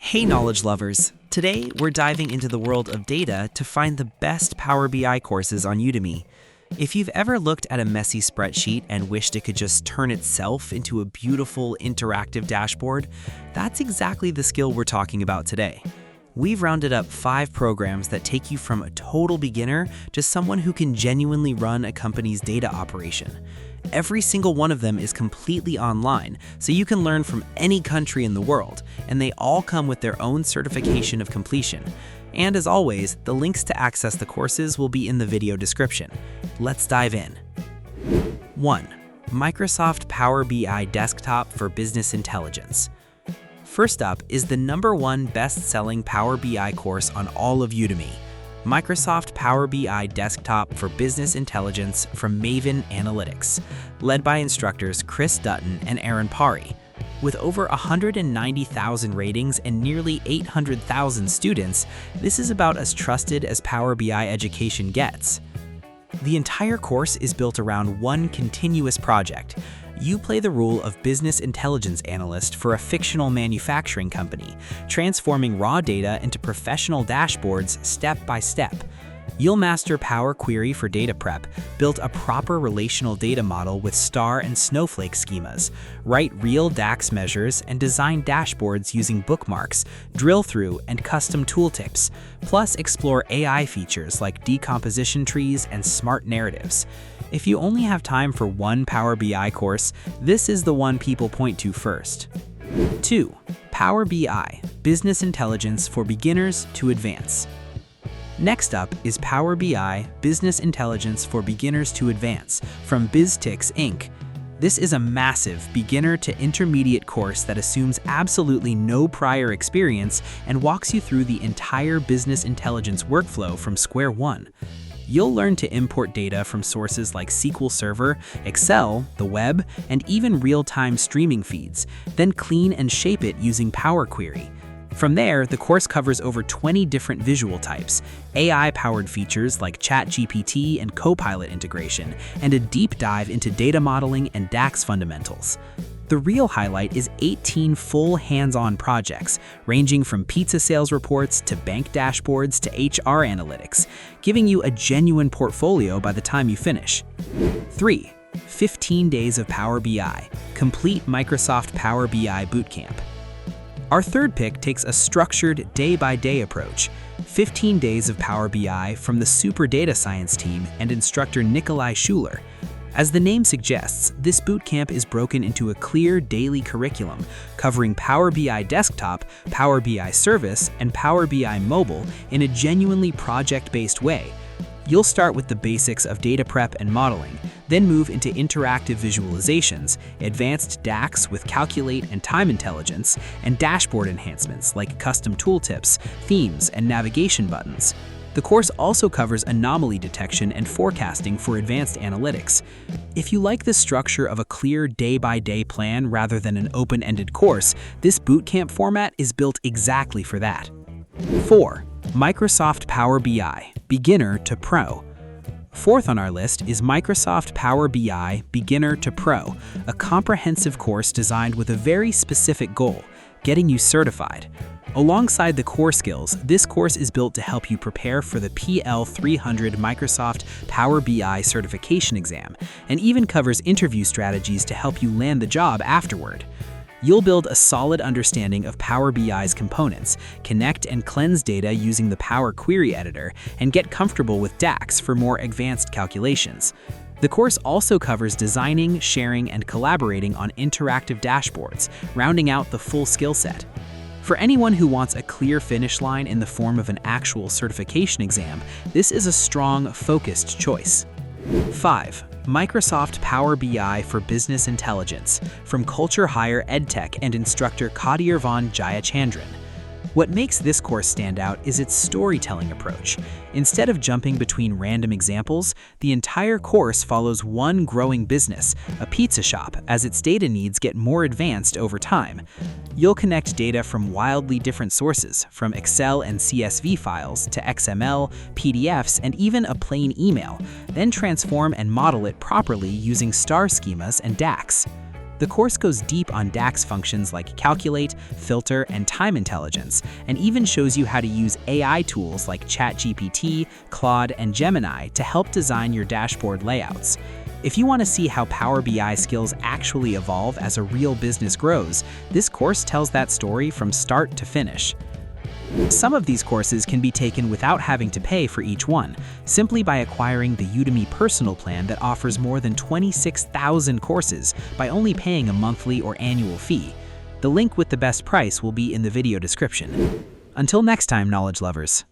Hey knowledge lovers! Today we're diving into the world of data to find the best Power BI courses on Udemy. If you've ever looked at a messy spreadsheet and wished it could just turn itself into a beautiful interactive dashboard, that's exactly the skill we're talking about today. We've rounded up 5 programs that take you from a total beginner to someone who can genuinely run a company's data operation. Every single one of them is completely online, so you can learn from any country in the world, and they all come with their own certification of completion. And as always, the links to access the courses will be in the video description. Let's dive in. 1. Microsoft Power BI Desktop for Business Intelligence. First up is the #1 best-selling Power BI course on all of Udemy, Microsoft Power BI Desktop for Business Intelligence from Maven Analytics, led by instructors Chris Dutton and Aaron Pari. With over 190,000 ratings and nearly 800,000 students, this is about as trusted as Power BI education gets. The entire course is built around one continuous project. You play the role of business intelligence analyst for a fictional manufacturing company, transforming raw data into professional dashboards step by step. You'll master Power Query for data prep, build a proper relational data model with star and snowflake schemas, write real DAX measures, and design dashboards using bookmarks, drill through, and custom tooltips, plus explore AI features like decomposition trees and smart narratives. If you only have time for one Power BI course, this is the one people point to first. 2. Power BI Business Intelligence for Beginners to Advance. Next up is Power BI Business Intelligence for Beginners to Advance from BizTix Inc. This is a massive beginner to intermediate course that assumes absolutely no prior experience and walks you through the entire business intelligence workflow from square one. You'll learn to import data from sources like SQL Server, Excel, the web, and even real-time streaming feeds, then clean and shape it using Power Query. From there, the course covers over 20 different visual types, AI-powered features like ChatGPT and Copilot integration, and a deep dive into data modeling and DAX fundamentals. The real highlight is 18 full hands-on projects, ranging from pizza sales reports to bank dashboards to HR analytics, giving you a genuine portfolio by the time you finish. 3. 15 Days of Power BI. Complete Microsoft Power BI Bootcamp. Our third pick takes a structured day-by-day approach. 15 days of Power BI from the super data science team and instructor Nikolai Schuler. As the name suggests, this bootcamp is broken into a clear daily curriculum covering Power BI Desktop, Power BI Service, and Power BI Mobile in a genuinely project-based way. You'll start with the basics of data prep and modeling, then move into interactive visualizations, advanced DAX with Calculate and Time Intelligence, and dashboard enhancements like custom tooltips, themes, and navigation buttons. The course also covers anomaly detection and forecasting for advanced analytics. If you like the structure of a clear day-by-day plan rather than an open-ended course, this bootcamp format is built exactly for that. 4. Microsoft Power BI Beginner to Pro. Fourth on our list is Microsoft Power BI Beginner to Pro, a comprehensive course designed with a very specific goal: getting you certified. Alongside the core skills, this course is built to help you prepare for the PL300 Microsoft Power BI certification exam, and even covers interview strategies to help you land the job afterward. You'll build a solid understanding of Power BI's components, connect and cleanse data using the Power Query editor, and get comfortable with DAX for more advanced calculations. The course also covers designing, sharing, and collaborating on interactive dashboards, rounding out the full skill set. For anyone who wants a clear finish line in the form of an actual certification exam, this is a strong, focused choice. 5. Microsoft Power BI for Business Intelligence from Culture Hire EdTech and instructor Kadirvan Jayachandran. What makes this course stand out is its storytelling approach. Instead of jumping between random examples, the entire course follows one growing business, a pizza shop, as its data needs get more advanced over time. You'll connect data from wildly different sources, from Excel and CSV files to XML, PDFs, and even a plain email, then transform and model it properly using star schemas and DAX. The course goes deep on DAX functions like calculate, filter, and time intelligence, and even shows you how to use AI tools like ChatGPT, Claude, and Gemini to help design your dashboard layouts. If you want to see how Power BI skills actually evolve as a real business grows, this course tells that story from start to finish. Some of these courses can be taken without having to pay for each one, simply by acquiring the Udemy Personal Plan that offers more than 26,000 courses by only paying a monthly or annual fee. The link with the best price will be in the video description. Until next time, knowledge lovers.